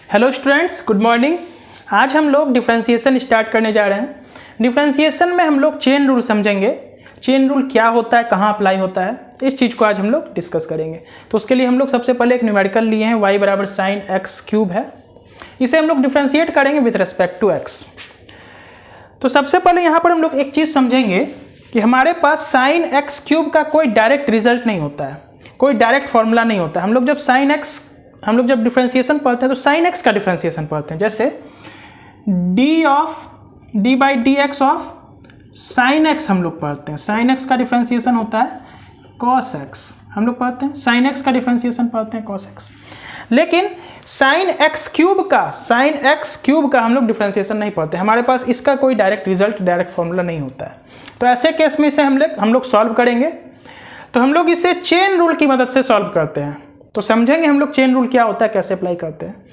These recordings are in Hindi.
Hello students, good morning. आज हम लोग डिफरेंशिएशन स्टार्ट करने जा रहे हैं। डिफरेंशिएशन में हम लोग चेन रूल समझेंगे। चेन रूल क्या होता है, कहाँ अप्लाई होता है, इस चीज़ को आज हम लोग डिस्कस करेंगे। तो उसके लिए हम लोग सबसे पहले एक न्यूमेरिकल लिए हैं, y बराबर साइन एक्स क्यूब है। इसे हम लोग डिफरेंशिएट करेंगे विथ रेस्पेक्ट टू x। तो सबसे पहले यहाँ पर हम लोग एक चीज़ समझेंगे कि हमारे पास साइन एक्स क्यूब का कोई डायरेक्ट रिजल्ट नहीं होता है, कोई डायरेक्ट फॉर्मूला नहीं होता है। हम लोग जब डिफरेंशिएशन पढ़ते हैं तो साइन एक्स का डिफरेंशिएशन पढ़ते हैं। जैसे D by d x of sine x हम लोग पढ़ते हैं। साइन एक्स का डिफरेंशिएशन होता है कॉस एक्स, हम लोग पढ़ते हैं। साइन एक्स का डिफरेंशिएशन पढ़ते हैं कॉस एक्स। लेकिन साइन एक्स क्यूब का हम लोग डिफरेंशिएशन नहीं पढ़ते। हमारे पास इसका कोई डायरेक्ट रिजल्ट, डायरेक्ट फॉर्मूला नहीं होता है। तो ऐसे केस में इसे हम लोग सॉल्व करेंगे। तो हम लोग इसे चेन रूल की मदद से सॉल्व करते हैं। तो समझेंगे हम लोग चेन रूल क्या होता है, कैसे अप्लाई करते हैं।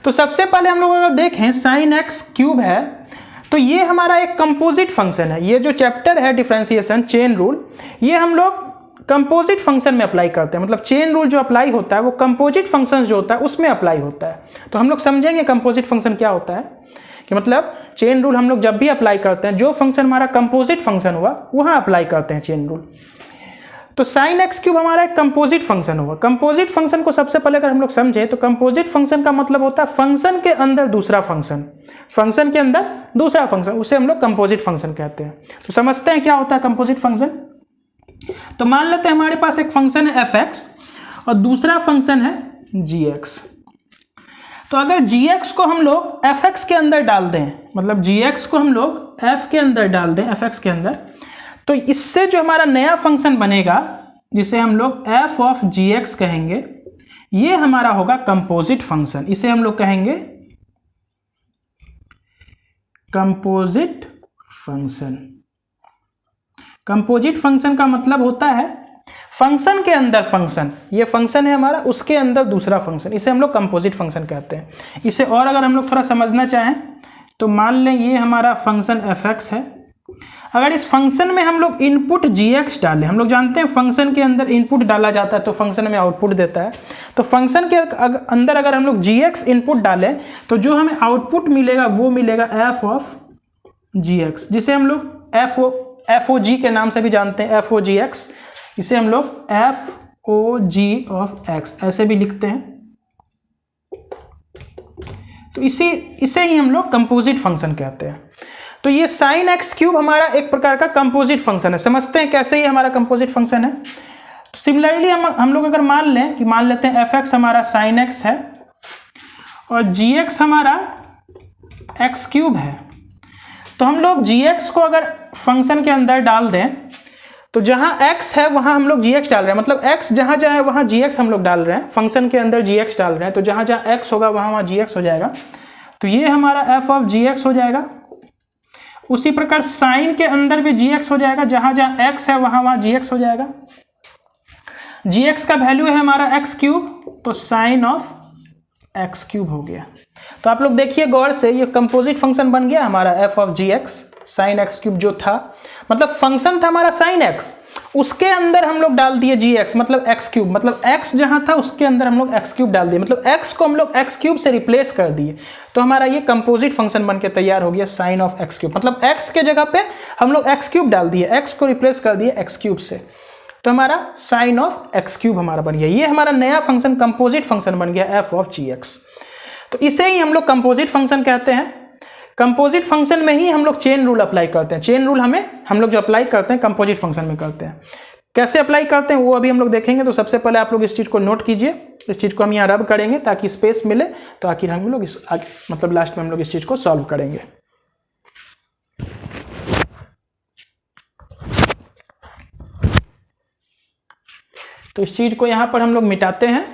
तो सबसे पहले हम लोग अगर देखें साइन एक्स क्यूब है तो ये हमारा एक कंपोजिट फंक्शन है। ये जो चैप्टर है डिफरेंशिएशन चेन रूल, ये हम लोग कंपोजिट फंक्शन में अप्लाई करते हैं। मतलब चेन रूल जो अप्लाई होता है वो कंपोजिट फंक्शन जो होता है उसमें अप्लाई होता है। तो हम लोग समझेंगे कंपोजिट फंक्शन क्या होता है, कि मतलब चेन रूल हम लोग जब भी अप्लाई करते हैं, जो फंक्शन हमारा कंपोजिट फंक्शन हुआ वहाँ अप्लाई करते हैं चेन रूल। तो साइन एक्स क्यूब हमारा एक कंपोजिट फंक्शन होगा। कंपोजिट फंक्शन को सबसे पहले अगर हम लोग समझे तो कंपोजिट फंक्शन का मतलब होता है फंक्शन के अंदर दूसरा फंक्शन, फंक्शन के अंदर दूसरा फंक्शन, उसे हम लोग कंपोजिट फंक्शन कहते हैं। तो समझते हैं क्या होता है कंपोजिट फंक्शन। तो मान लेते हैं हमारे पास एक फंक्शन है एफ एक्स और दूसरा फंक्शन है जी एक्स। तो अगर जी एक्स को हम लोग एफ एक्स के अंदर डाल दें, मतलब जी एक्स को हम लोग एफ के अंदर डाल दें, एफ एक्स के अंदर, तो इससे जो हमारा नया फंक्शन बनेगा जिसे हम लोग एफ ऑफ जी एक्स कहेंगे, ये हमारा होगा कंपोजिट फंक्शन। इसे हम लोग कहेंगे कंपोजिट फंक्शन। कंपोजिट फंक्शन का मतलब होता है फंक्शन के अंदर फंक्शन, ये फंक्शन है हमारा, उसके अंदर दूसरा फंक्शन, इसे हम लोग कंपोजिट फंक्शन कहते हैं। इसे और अगर हम लोग थोड़ा समझना चाहें तो मान लें ये हमारा फंक्शन एफ एक्स है। अगर इस फंक्शन में हम लोग इनपुट जी एक्स डालें, हम लोग जानते हैं फंक्शन के अंदर इनपुट डाला जाता है तो फंक्शन में आउटपुट देता है। तो फंक्शन के अंदर अगर हम लोग जी एक्स इनपुट डालें तो जो हमें आउटपुट मिलेगा वो मिलेगा एफ ऑफ जी एक्स, जिसे हम लोग एफ ओ जी के नाम से भी जानते हैं, एफ ओ जी एक्स। इसे हम लोग F O G of X ऐसे भी लिखते हैं। तो इसे ही हम लोग कंपोजिट फंक्शन कहते हैं। तो ये साइन एक्स क्यूब हमारा एक प्रकार का कंपोजिट फंक्शन है। समझते हैं कैसे ये हमारा कंपोजिट फंक्शन है। तो सिमिलरली हम लोग अगर मान लेते हैं एफ एक्स हमारा साइन एक्स है और जी एक्स हमारा एक्स क्यूब है। तो हम लोग जी एक्स को अगर फंक्शन के अंदर डाल दें तो जहां x है वहां हम लोग gx डाल रहे हैं, मतलब x जहां जहां है वहां gx हम लोग डाल रहे हैं, फंक्शन के अंदर gx डाल रहे हैं। तो जहां जहां x होगा वहां gx हो जाएगा। तो ये हमारा f ऑफ gx हो जाएगा। उसी प्रकार साइन के अंदर भी gx हो जाएगा, जहां जहां x है वहां gx हो जाएगा। gx का वैल्यू है हमारा x क्यूब, तो साइन ऑफ x क्यूब हो गया। तो आप लोग देखिए गौर से, ये कंपोजिट फंक्शन बन गया हमारा f of gx। Sine x cube जो था, मतलब फंक्शन था हमारा साइन एक्स, उसके अंदर हम लोग डाल दिए जी एक्स, मतलब एक्स क्यूब, मतलब एक्स जहां था उसके अंदर हम लोग एक्स क्यूब डाल दिए, मतलब एक्स को हम लोग एक्स क्यूब से रिप्लेस कर दिए। तो हमारा ये कंपोजिट फंक्शन बन के तैयार हो गया साइन ऑफ एक्स क्यूब। मतलब एक्स के जगह पे हम लोग एक्स क्यूब डाल दिए, एक्स को रिप्लेस कर दिए एक्स क्यूब से। तो हमारा साइन ऑफ एक्स क्यूब हमारा बन गया। ये हमारा नया फंक्शन कंपोजिट फंक्शन बन गया एफ ऑफ जी एक्स। तो इसे ही हम लोग कंपोजिट फंक्शन कहते हैं। कंपोजिट फंक्शन में ही हम लोग चेन रूल अप्लाई करते हैं। चेन रूल हम लोग जो अप्लाई करते हैं कंपोजिट फंक्शन में करते हैं। कैसे अप्लाई करते हैं वो अभी हम लोग देखेंगे। तो सबसे पहले आप लोग इस चीज़ को नोट कीजिए। इस चीज़ को हम यहाँ रब करेंगे ताकि स्पेस मिले, तो आखिर हम लोग मतलब लास्ट में हम लोग इस चीज़ को सॉल्व करेंगे। तो इस चीज़ को यहाँ पर हम लोग मिटाते हैं।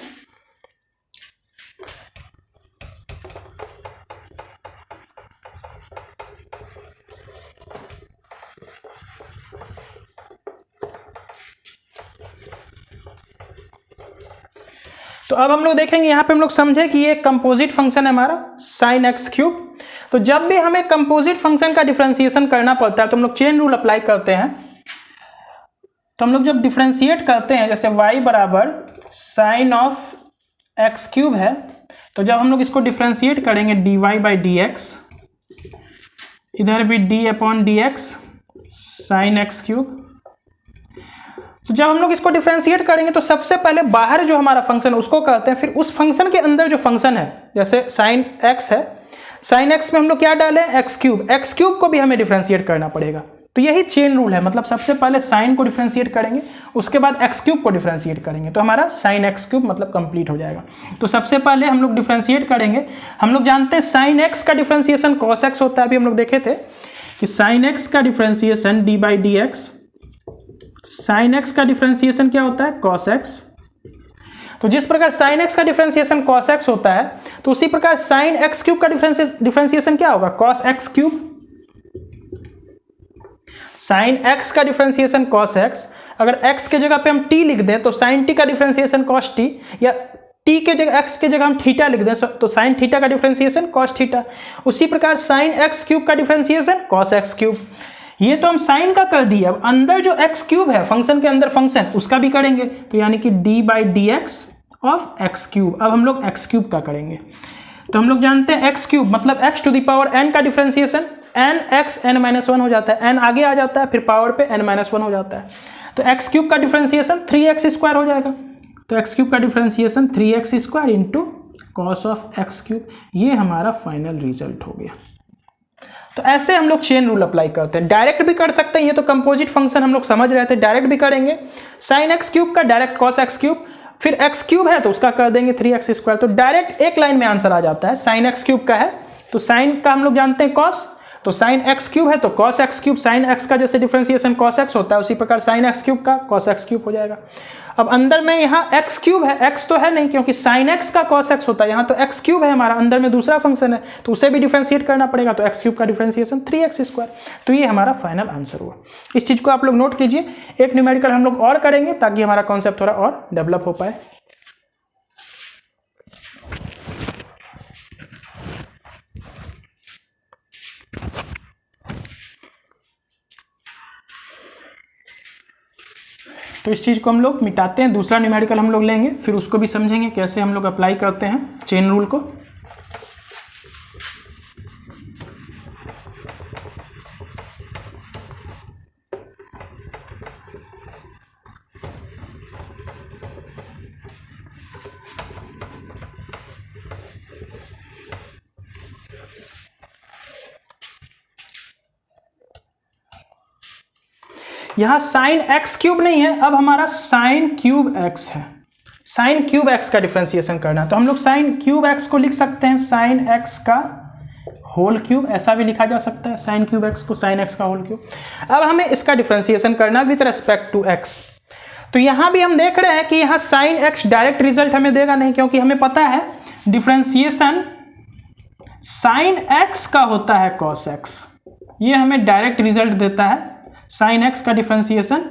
तो अब हम लोग देखेंगे, यहाँ पे हम लोग समझे कि ये कंपोजिट फंक्शन है हमारा साइन एक्स क्यूब। तो जब भी हमें कंपोजिट फंक्शन का डिफरेंशिएशन करना पड़ता है तो हम लोग चेन रूल अप्लाई करते हैं। तो हम लोग जब डिफरेंशिएट करते हैं, जैसे y बराबर साइन ऑफ एक्स क्यूब है, तो जब हम लोग इसको डिफ्रेंशिएट करेंगे dy बाई डी एक्स, इधर भी d upon D x sine x cube. तो जब हम लोग इसको डिफ्रेंशिएट करेंगे तो सबसे पहले बाहर जो हमारा फंक्शन है उसको करते हैं, फिर उस फंक्शन के अंदर जो फंक्शन है, जैसे साइन एक्स है, साइन एक्स में हम लोग क्या डालें, एक्स क्यूब को भी हमें डिफ्रेंशिएट करना पड़ेगा। तो यही चेन रूल है, मतलब सबसे पहले साइन को डिफ्रेंशिएट करेंगे, उसके बाद एक्स क्यूब को डिफ्रेंशिएट करेंगे, तो हमारा साइन एक्स क्यूब मतलब कंप्लीट हो जाएगा। तो सबसे पहले हम लोग डिफ्रेंशिएट करेंगे। हम लोग जानते हैं साइन एक्स का डिफ्रेंशिएशन कॉस एक्स होता है, अभी हम लोग देखे थे कि साइन एक्स का differentiation D by d x, sine x का डिफ्रेंशिएशन क्या होता है, कॉस एक्स। तो जिस प्रकार साइन एक्स का डिफ्रेंशिएशन कॉस एक्स होता है, तो उसी प्रकार साइन एक्स क्यूब का डिफ्रेंशिएशन क्या होगा, cos x cube. Sine x का डिफ्रेंशिएशन कॉस एक्स, अगर एक्स के जगह पे हम टी लिख दें तो साइन टी का डिफ्रेंशिएशन कॉस टी, या टी के जगह एक्स के जगह हम थीटा लिख दें तो साइन थीटा का डिफ्रेंशिएशन कॉस थीटा। उसी प्रकार साइन एक्स क्यूब का डिफ्रेंशिएशन कॉस एक्स क्यूब। ये तो हम साइन का कर दिए, अब अंदर जो एक्स क्यूब है फंक्शन के अंदर फंक्शन, उसका भी करेंगे, तो यानी कि D by d x of x cube. अब हम लोग एक्स क्यूब का करेंगे। तो हम लोग जानते हैं एक्स क्यूब मतलब x to the power n का differentiation, n x n minus one हो जाता है, एन आगे आ जाता है, फिर पावर पे एन माइनस वन हो जाता है। तो एक्स क्यूब का डिफ्रेंशिएशन 3x स्क्वायर हो जाएगा। तो एक्स क्यूब का differentiation 3x square into cos of x cube, ये हमारा फाइनल रिजल्ट हो गया। तो ऐसे हम लोग चेन रूल अप्लाई करते हैं। डायरेक्ट भी कर सकते हैं, ये तो कंपोजिट फंक्शन हम लोग समझ रहे थे, डायरेक्ट भी करेंगे। साइन एक्स क्यूब का डायरेक्ट कॉस एक्स क्यूब, फिर एक्स क्यूब है तो उसका कर देंगे 3x स्क्वायर। तो डायरेक्ट एक लाइन में आंसर आ जाता है। साइन एक्स क्यूब का है तो साइन का हम लोग जानते हैं कॉस, तो साइन एक्स क्यूब है तो cos x cube, sine x का जैसे डिफरेंशिएशन कॉस एक्स होता है उसी प्रकार साइन एक्स क्यूब का कॉस एक्स क्यूब हो जाएगा। अब अंदर में यहाँ एक्स क्यूब है, एक्स तो है नहीं क्योंकि साइन एक्स का कॉस एक्स होता है, यहाँ तो एक्स क्यूब है हमारा, अंदर में दूसरा फंक्शन है तो उसे भी डिफरेंशिएट करना पड़ेगा, तो एक्स क्यूब का डिफरेंशिएशन 3x स्क्वायर। तो ये हमारा फाइनल आंसर हुआ। इस चीज़ को आप लोग नोट कीजिए। एक न्यूमेरिकल हम लोग और करेंगे ताकि हमारा कॉन्सेप्ट थोड़ा और डेवलप हो पाए। तो इस चीज़ को हम लोग मिटाते हैं, दूसरा न्यूमेरिकल हम लोग लेंगे, फिर उसको भी समझेंगे कैसे हम लोग अप्लाई करते हैं चेन रूल को। यहाँ साइन एक्स क्यूब नहीं है, अब हमारा साइन क्यूब एक्स है। साइन क्यूब एक्स का डिफरेंशिएशन करना है तो हम लोग साइन क्यूब एक्स को लिख सकते हैं साइन एक्स का होल क्यूब, ऐसा भी लिखा जा सकता है साइन क्यूब एक्स को साइन एक्स का होल क्यूब। अब हमें इसका डिफरेंशिएशन करना विद रेस्पेक्ट टू एक्स। तो यहाँ भी हम देख रहे हैं कि यहाँ साइन एक्स डायरेक्ट रिजल्ट हमें देगा नहीं, क्योंकि हमें पता है डिफरेंशिएशन साइन एक्स का होता है कॉस एक्स, ये हमें डायरेक्ट रिजल्ट देता है साइन एक्स का डिफरेंशिएशन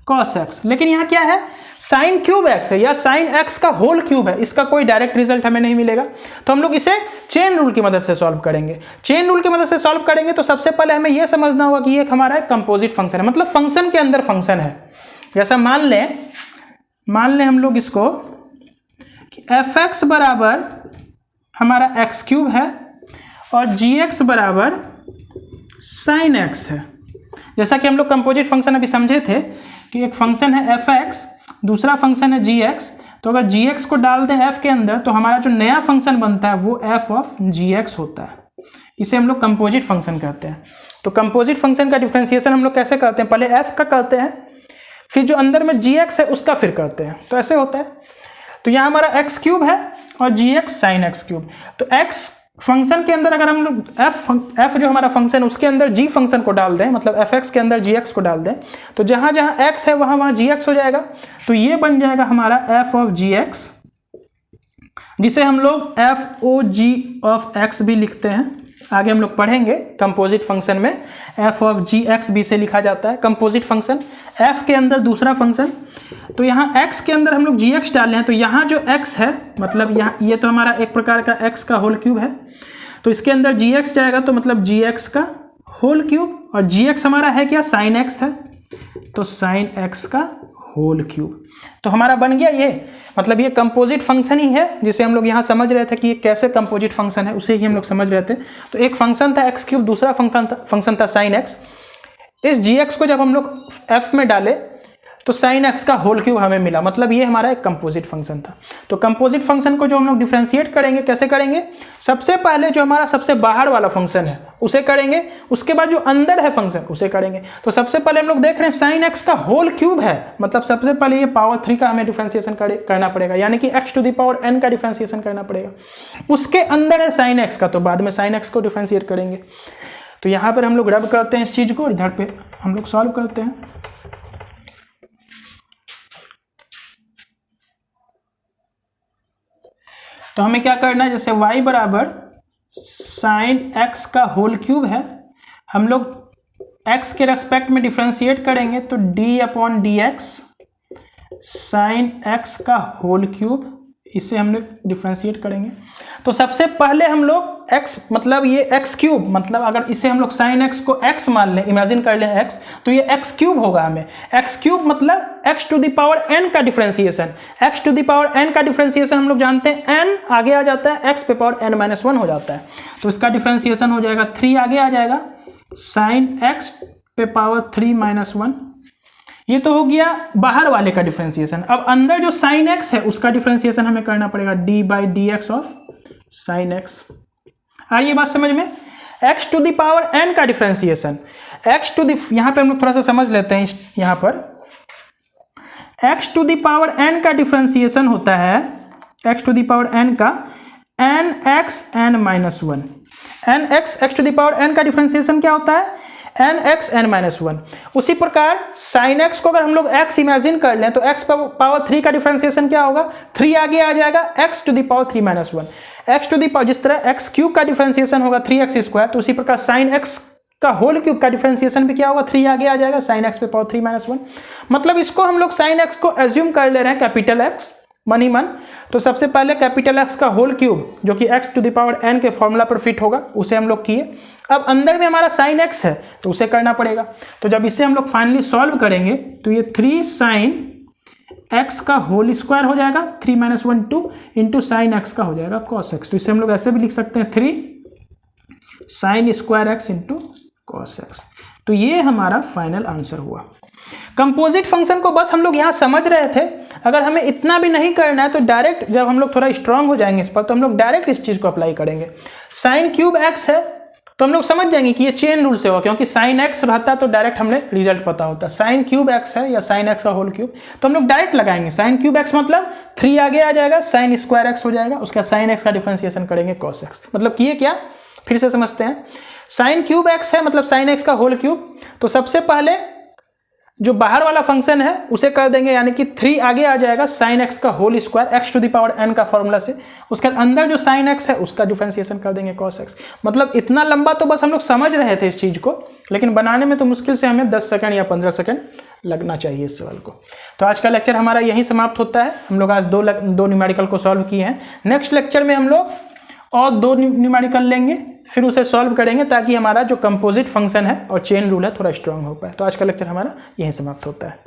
कॉस एक्स। लेकिन यहाँ क्या है, साइन क्यूब एक्स है या साइन एक्स का होल क्यूब है, इसका कोई डायरेक्ट रिजल्ट हमें नहीं मिलेगा। तो हम लोग इसे चेन रूल की मदद से सॉल्व करेंगे। चेन रूल की मदद से सॉल्व करेंगे तो सबसे पहले हमें यह समझना होगा कि ये हमारा एक कंपोजिट फंक्शन है, मतलब फंक्शन के अंदर फंक्शन है। जैसा मान लें हम लोग इसको कि एफ एक्स बराबर हमारा एक्स क्यूब है और जी एक्स बराबर साइन एक्स है। जैसा कि हम लोग कंपोजिट फंक्शन अभी समझे थे कि एक फंक्शन है एफ एक्स, दूसरा फंक्शन है जी एक्स, तो अगर जी एक्स को डाल दें एफ के अंदर तो हमारा जो नया फंक्शन बनता है वो एफ ऑफ जी एक्स होता है। इसे हम लोग कंपोजिट फंक्शन कहते हैं। तो कंपोजिट फंक्शन का डिफरेंशिएशन हम लोग कैसे करते हैं, पहले एफ का करते हैं, फिर जो अंदर में जी एक्स है उसका फिर करते हैं, तो ऐसे होता है। तो यहाँ हमारा एक्स क्यूब है और जी एक्स साइन एक्स क्यूब। तो एक्स फंक्शन के अंदर अगर हम लोग एफ जो हमारा फंक्शन है उसके अंदर जी फंक्शन को डाल दें, मतलब एफ एक्स के अंदर जी एक्स को डाल दें, तो जहाँ जहाँ एक्स है वहाँ जी एक्स हो जाएगा। तो ये बन जाएगा हमारा एफ ऑफ जी एक्स, जिसे हम लोग F O G of X भी लिखते हैं। आगे हम लोग पढ़ेंगे कंपोजिट फंक्शन में एफ ऑफ जी एक्स भी से लिखा जाता है कंपोजिट फंक्शन, एफ के अंदर दूसरा फंक्शन। तो यहाँ x के अंदर हम लोग जी एक्स डाले हैं, तो यहाँ जो x है मतलब यहाँ ये तो हमारा एक प्रकार का x का होल क्यूब है, तो इसके अंदर जी एक्स जाएगा तो मतलब जी एक्स का होल क्यूब, और जी एक्स हमारा है क्या, साइन एक्स है, तो साइन एक्स का होल क्यूब। तो हमारा बन गया ये, मतलब ये कंपोजिट फंक्शन ही है जिसे हम लोग यहाँ समझ रहे थे कि ये कैसे कंपोजिट फंक्शन है, उसे ही हम लोग समझ रहे थे। तो एक फंक्शन था एक्स क्यूब, दूसरा फंक्शन था साइन एक्स। इस जी एक्स को जब हम लोग एफ में डाले तो साइन एक्स का होल क्यूब हमें मिला, मतलब ये हमारा एक कंपोजिट फंक्शन था। तो कंपोजिट फंक्शन को जो हम लोग डिफरेंशिएट करेंगे, कैसे करेंगे? सबसे पहले जो हमारा सबसे बाहर वाला फंक्शन है उसे करेंगे, उसके बाद जो अंदर है फंक्शन उसे करेंगे। तो सबसे पहले हम लोग देख रहे हैं साइन एक्स का होल क्यूब है, मतलब सबसे पहले ये पावर 3 का हमें डिफरेंशिएशन करना पड़ेगा, यानी कि x to the power n का डिफरेंशिएशन करना पड़ेगा। उसके अंदर है साइन एक्स का, तो बाद में साइन एक्स को डिफरेंशिएट करेंगे। तो यहाँ पर हम लोग रब करते हैं इस चीज़ को, इधर पे हम लोग सॉल्व करते हैं। तो हमें क्या करना है, जैसे y बराबर साइन एक्स का होल क्यूब है, हम लोग x के रेस्पेक्ट में डिफरेंशिएट करेंगे तो d upon D x sine x का होल क्यूब, इसे हम लोग डिफरेंशिएट करेंगे। तो सबसे पहले हम लोग x मतलब ये x क्यूब, मतलब अगर इसे हम लोग साइन x को x मान लें, इमेजिन कर लें x, तो ये x क्यूब होगा हमें। x क्यूब मतलब x to the power n का differentiation. x to the power n का डिफरेंशिएशन हम लोग जानते हैं, n आगे आ जाता है, x पे पावर n माइनस 1 हो जाता है। तो इसका डिफरेंशिएशन हो जाएगा 3 आगे आ जाएगा, साइन x पे पावर 3 माइनस 1। ये तो हो गया बाहर वाले का डिफरेंशिएशन। अब अंदर जो साइन x है उसका डिफरेंशिएशन हमें करना पड़ेगा, d by d x of sine x. आ रही है बात समझ में? x to the power n का डिफरेंशिएशन, x टू द, यहाँ पे हम लोग थोड़ा सा समझ लेते हैं, यहाँ पर x to the power n का डिफरेंशिएशन होता है, x to the power n का n x n minus 1। n x x to the power n का डिफरेंशिएशन क्या होता है? n x n minus 1। उसी प्रकार साइन x को अगर हम लोग x इमेजिन कर लें तो x पावर 3 का डिफरेंशिएशन क्या होगा? 3 आगे आ जाएगा, x to the power 3 minus 1। x to the power, जिस तरह x क्यूब का डिफरेंशिएशन होगा 3x स्क्वायर, तो उसी प्रकार साइन x का होल क्यूब का डिफरेंशिएशन भी क्या होगा? 3 आगे आ जाएगा, साइन x पे पावर 3 माइनस 1। मतलब इसको हम लोग साइन x को एज्यूम कर ले रहे हैं कैपिटल X, मन ही मन। तो सबसे पहले कैपिटल X का होल क्यूब जो कि x to the power n के फॉर्मूला पर फिट होगा, उसे हम लोग किए। अब अंदर में हमारा साइन x है तो उसे करना पड़ेगा। तो जब इसे हम लोग फाइनली सॉल्व करेंगे तो ये 3 साइन x का होल स्क्वायर हो जाएगा, 3 माइनस 1 2 इंटू साइन एक्स का हो जाएगा कॉस x। तो इसे हम लोग ऐसे भी लिख सकते हैं 3 sine square x into cos x। तो ये हमारा फाइनल आंसर हुआ। कंपोजिट फंक्शन को बस हम लोग यहाँ समझ रहे थे। अगर हमें इतना भी नहीं करना है तो डायरेक्ट जब हम लोग थोड़ा स्ट्रांग हो जाएंगे इस पर, तो हम लोग डायरेक्ट इस चीज़ को अप्लाई करेंगे। साइन क्यूब x है तो हम लोग समझ जाएंगे कि ये चेन रूल से होगा, क्योंकि साइन x रहता है तो डायरेक्ट हमने रिजल्ट पता होता है। साइन क्यूब x है या साइन x का होल क्यूब, तो हम लोग डायरेक्ट लगाएंगे। साइन क्यूब x मतलब 3 आगे आ जाएगा, साइन स्क्वायर x हो जाएगा, उसका साइन x का डिफरेंशिएशन करेंगे कॉस x। मतलब किए क्या, फिर से समझते हैं। साइन क्यूब x है मतलब साइन x का होल क्यूब, तो सबसे पहले जो बाहर वाला फंक्शन है उसे कर देंगे, यानी कि 3 आगे आ जाएगा, साइन x का whole square x to the power n का फॉर्मूला से। उसके अंदर जो साइन x है उसका डिफरेंशिएशन कर देंगे cos x। मतलब इतना लंबा तो बस हम लोग समझ रहे थे इस चीज़ को, लेकिन बनाने में तो मुश्किल से हमें 10 सेकंड या 15 सेकंड लगना चाहिए इस सवाल को। तो आज का लेक्चर हमारा यहीं समाप्त होता है। हम लोग आज दो न्यूमेरिकल को सॉल्व किए हैं। नेक्स्ट लेक्चर में हम लोग और 2 न्यूमेरिकल लेंगे, फिर उसे सॉल्व करेंगे ताकि हमारा जो कंपोजिट फंक्शन है और चेन रूल है थोड़ा स्ट्रांग हो पाए। तो आज का लेक्चर हमारा यहीं समाप्त होता है।